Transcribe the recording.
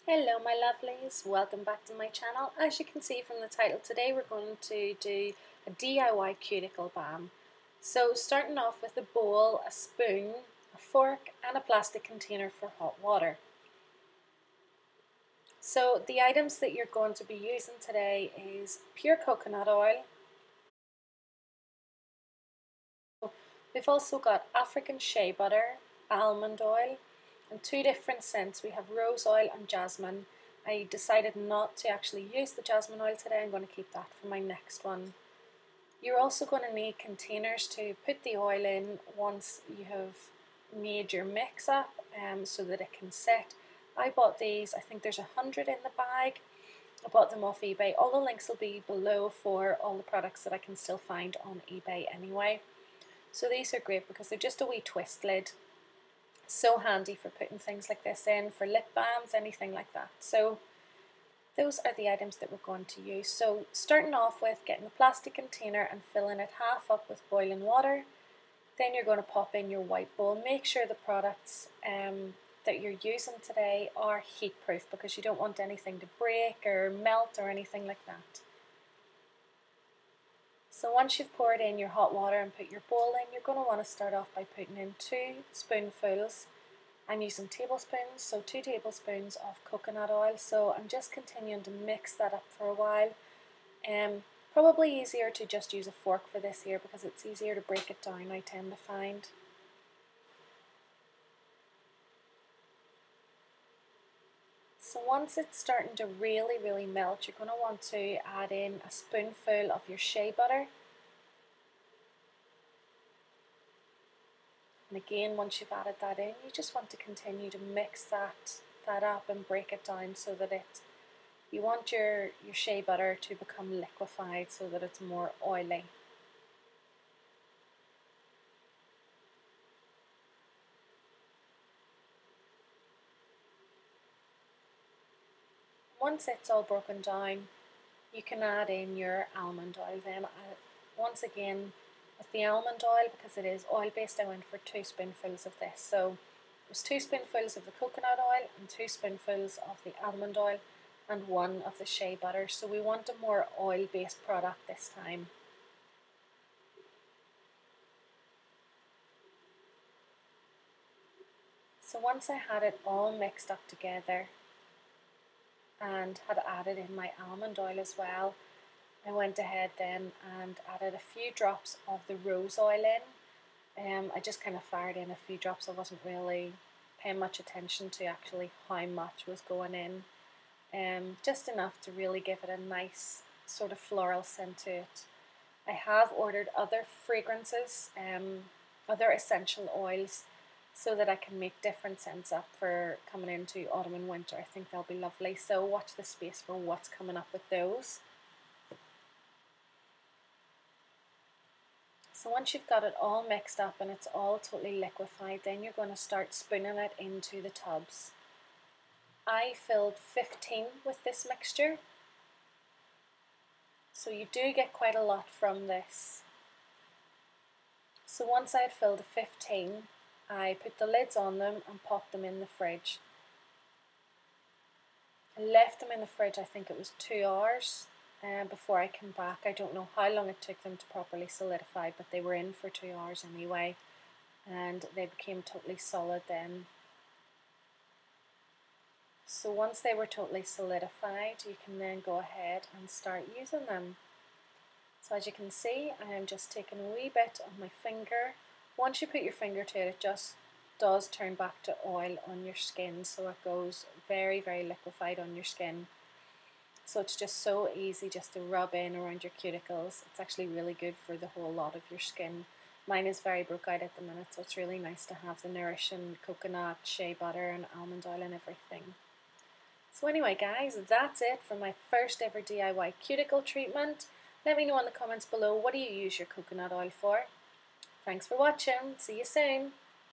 Hello my lovelies, welcome back to my channel. As you can see from the title, today we're going to do a DIY cuticle balm. So starting off with a bowl, a spoon, a fork and a plastic container for hot water. So the items that you're going to be using today is pure coconut oil. We've also got African shea butter, almond oil, and two different scents. We have rose oil and jasmine. I decided not to actually use the jasmine oil today. I'm going to keep that for my next one. You're also going to need containers to put the oil in once you have made your mix up so that it can set. I bought these, I think there's 100 in the bag. I bought them off eBay. All the links will be below for all the products that I can still find on eBay anyway. So these are great because they're just a wee twist lid. So handy for putting things like this in, for lip balms, anything like that. So those are the items that we're going to use. So starting off with getting the plastic container and filling it half up with boiling water. Then you're going to pop in your white bowl. Make sure the products that you're using today are heat proof because you don't want anything to break or melt or anything like that. So once you've poured in your hot water and put your bowl in, you're going to want to start off by putting in 2 spoonfuls. I'm using tablespoons, so 2 tablespoons of coconut oil. So I'm just continuing to mix that up for a while. Probably easier to just use a fork for this here because it's easier to break it down, I tend to find. So once it's starting to really melt, you're going to want to add in a spoonful of your shea butter. And again, once you've added that in, you just want to continue to mix that up and break it down so that you want your shea butter to become liquefied so that it's more oily. Once it's all broken down, you can add in your almond oil then. Once again, with the almond oil, because it is oil based, I went for 2 spoonfuls of this. So it was 2 spoonfuls of the coconut oil and 2 spoonfuls of the almond oil and 1 of the shea butter. So we want a more oil based product this time. So once I had it all mixed up together and had added in my almond oil as well, I went ahead then and added a few drops of the rose oil in. I just kind of fired in a few drops. I wasn't really paying much attention to actually how much was going in. Just enough to really give it a nice sort of floral scent to it. I have ordered other fragrances, other essential oils, so that I can make different scents up for coming into autumn and winter. I think they'll be lovely. So watch the space for what's coming up with those. So once you've got it all mixed up and it's all totally liquefied, then you're going to start spooning it into the tubs. I filled 15 with this mixture. So you do get quite a lot from this. So once I had filled 15, I put the lids on them and popped them in the fridge. I left them in the fridge, I think it was 2 hours before I came back. I don't know how long it took them to properly solidify, but they were in for 2 hours anyway, and they became totally solid then. So once they were totally solidified, you can then go ahead and start using them. So as you can see, I am just taking a wee bit on my finger. Once you put your finger to it, it just does turn back to oil on your skin, so it goes very liquefied on your skin. So it's just so easy just to rub in around your cuticles. It's actually really good for the whole lot of your skin. Mine is very broke out at the minute, so it's really nice to have the nourishing coconut, shea butter and almond oil and everything. So anyway guys, that's it for my first ever DIY cuticle treatment. Let me know in the comments below, what do you use your coconut oil for? Thanks for watching. See you soon.